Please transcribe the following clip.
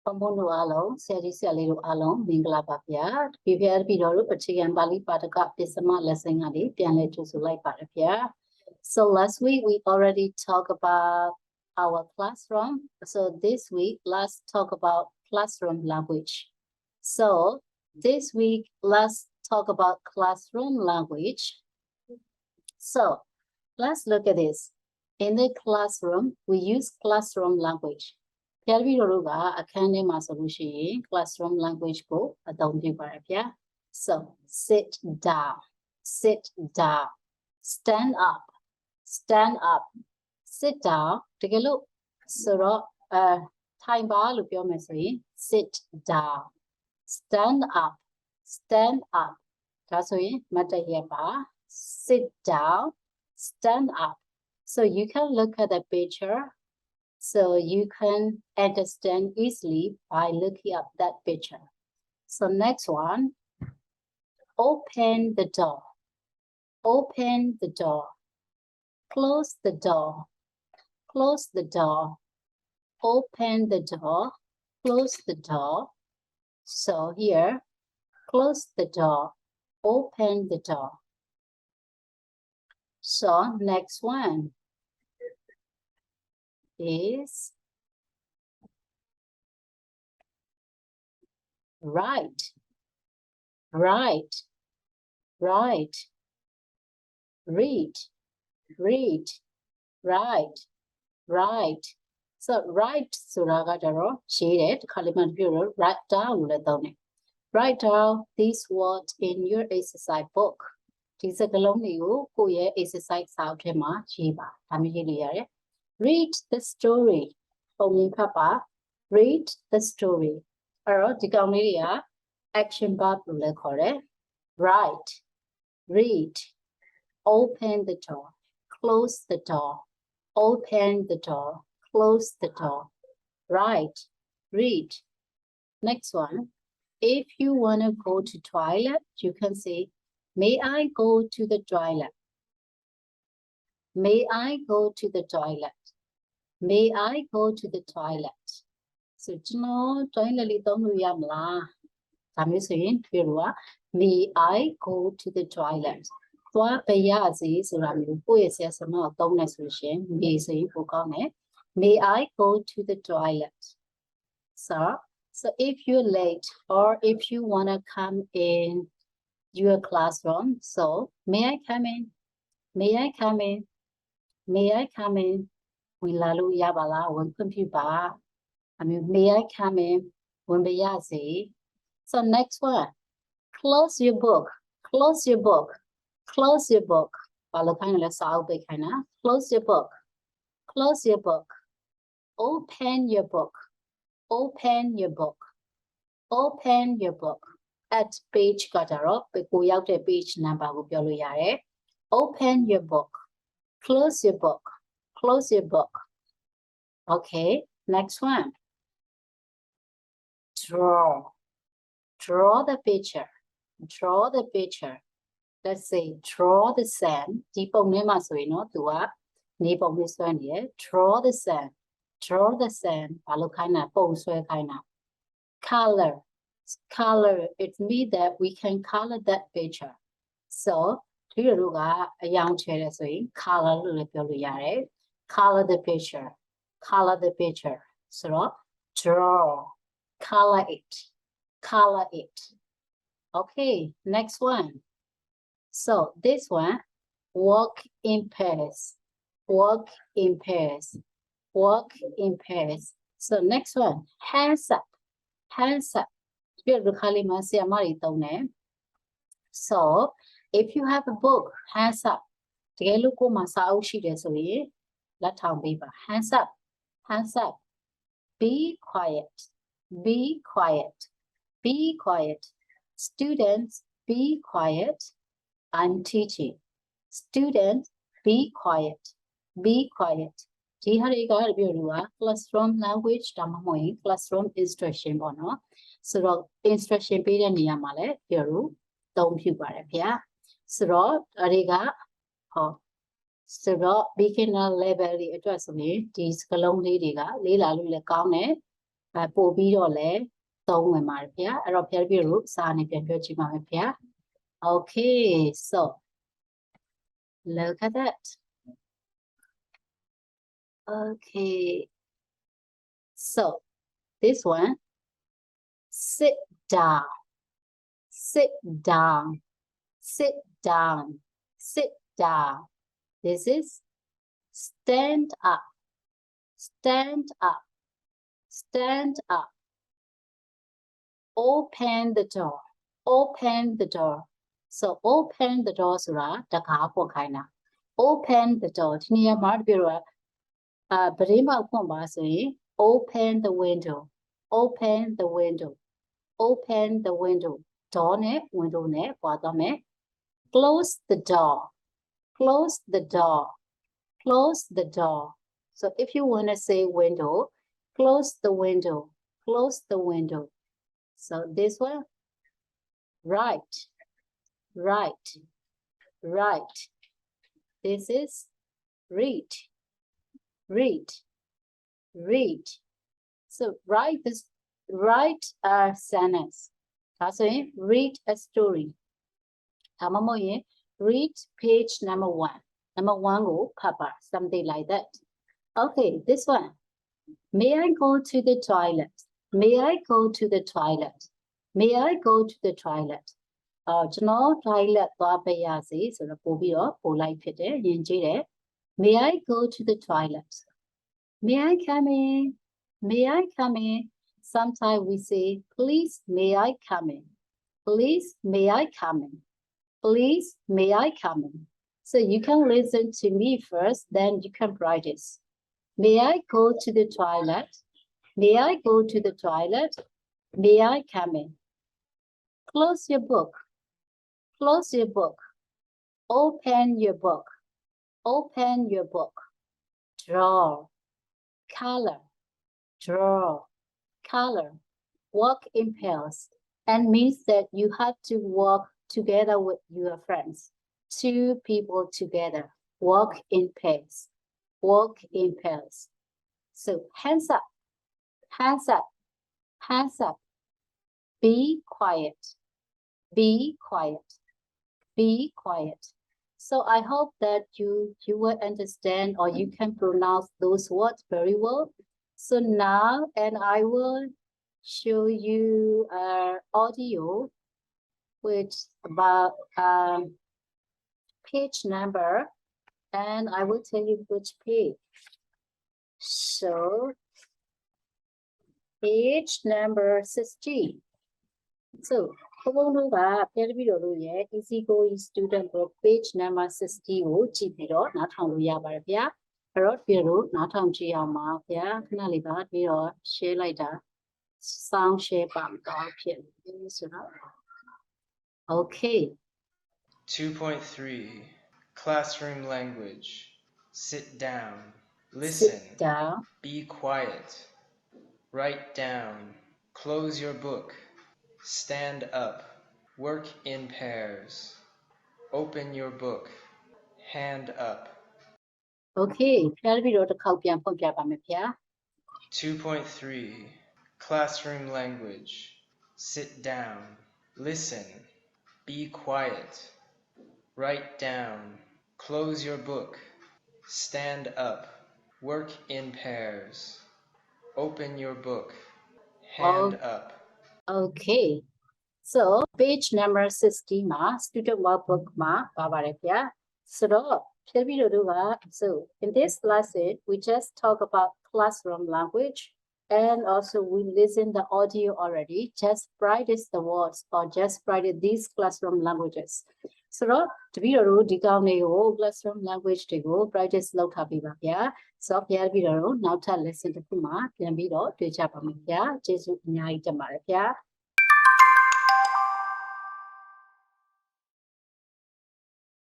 Pamono alone, series a little alone, mingla papia, PVR Bidoro, Pachigan Bali Pataka, Pisama, Lessing Ali, Pianle to Sulai Patapia. So last week we already talked about our classroom. So this week, let's talk about classroom language. So this week, let's talk about classroom language. So let's look at this. In the classroom, we use classroom language. Academy solution classroom language go so sit down, stand up, sit down. Take a look. So time bar look your message. Sit down, stand up. That's why matter here bar. Sit down, stand up. So you can look at the picture. So you can understand easily by looking at that picture. So next one, open the door, open the door, close the door, close the door, open the door, close the door. So here, close the door, open the door. So next one is write, read, write. So write suragadaro shaded kalimat bureau write down le. Write down these words in your exercise book. This is a exercise out read the story. Only Papa, read the story. Action verb write, read, open the door, close the door, open the door, close the door, write, read. Next one, if you want to go to toilet, you can say, may I go to the toilet? May I go to the toilet? May I go to the toilet? So, may I go to the toilet? May I go to the toilet? So if you're late or if you want to come in your classroom, so may I come in? May I come in? May I come in? May I come in? So next one, close your book, close your book, close your book. Close your book, close your book, open your book, open your book, open your book. At page page number open your book, close your book, close your book. Okay, next one. Draw the picture, draw the picture. Let's say draw the sand. Draw the sand, draw the sand. Color, it means that we can color that picture. So color the picture, color the picture. So draw, color it, color it. Okay, next one. So this one, walk in pairs, walk in pairs, walk in pairs. So next one, hands up, hands up. So if you have a book, hands up. Hands up, hands up. Be quiet, be quiet, be quiet. Students, be quiet. I'm teaching. Students, be quiet, be quiet. Classroom language, classroom instruction. So instruction period niyamale yoru don't you yeah. So ariga So beginner level တွေအတွက်ဆိုရင်ဒီစကလုံးလေးတွေကလေးလာလို့လည်းကောင်းတယ် ပို့ပြီးတော့လည်းသုံးဝင်ပါတယ်ဗျာအဲ့တော့ဖျားပြီးတော့စာနဲ့ပြန်ပြောကြည့်ပါမယ်ဗျာ Okay so look at that okay so this one sit down sit down sit down sit down this is stand up stand up stand up open the door open the door so open the door ဆိုတာတကားဖွင့်ခိုင်းတာ open the door ဒီနေရာမှာပြောတော့ပရင်းမောက်ဖွင့်ပါဆိုရင် open the window open the window open the window door နဲ့ window နဲ့ပွားသွားမယ် close the door close the door close the door so if you want to say window close the window close the window so this one right right right this is read read read so write this write a sentence that's it read a story read page number 1 number 1 go cover something like that okay this one may I go to the toilet may I go to the toilet may I go to the toilet ကျွန်တော် toilet သွားပေးရစီဆိုတော့ပို့ပြီးတော့ပို့လိုက်ဖြစ်တယ်ယဉ်ကျေးတယ် may I go to the toilet may I come in may I come in sometimes we say please may I come in please may I come in please may I come in so you can listen to me first then you can practice may I go to the toilet may I go to the toilet may I come in close your book close your book open your book open your book draw color draw color walk in pairs and means that you have to walk together with your friends 2 people together walk in pairs walk in pairs so hands up hands up hands up be quiet be quiet be quiet so I hope that you will understand or you can pronounce those words very well so now and I will show you audio which about page number and I will tell you which page so page number 16 soဘုံတို့ကဖျက်ပြီးတော့လို့ရဲ့ easy going student book page number 60ကိုကြည့်ပြီးတော့နားထောင်လို့ရပါတယ်ဗျာအဲ့တော့ပြီးတော့နားထောင်ကြည့်အောင်ပါဗျာခဏလေးပါပြီးတော့ share လိုက်တာ sound share ပါတော့ဖြစ်ပြီဆိုတော့ okay 2.3 Classroom language sit down listen sit down be quiet write down close your book stand up work in pairs open your book hand up okay ဖျက်ပြီးတော့တစ်ခေါက်ပြန်ဖွင့်ပြပါမယ်ဗျာ 2.3 Classroom language sit down listen be quiet write down close your book stand up work in pairs open your book hand up okay so page number 60မှာ student workbook မှာပါပါတယ်ဗျာဆိုတော့ဖြစ်ပြီးတော့က so in this lesson we just talk about classroom language and also we listen the audio already just practice the words or just practice these classroom languages so တော့တပည့်တော်တို့ဒီကောင်းလေးကို classroom language တွေကို practice လုပ်ထားပြီးပါဗျာဆိုတော့ပြန်ပြီးတော့နောက်ထပ် lesson တစ်ခုမှာပြန်ပြီးတော့တွေ့ကြပါမယ်ဗျာကျေးဇူးအများကြီးတင်ပါတယ်ဗျာ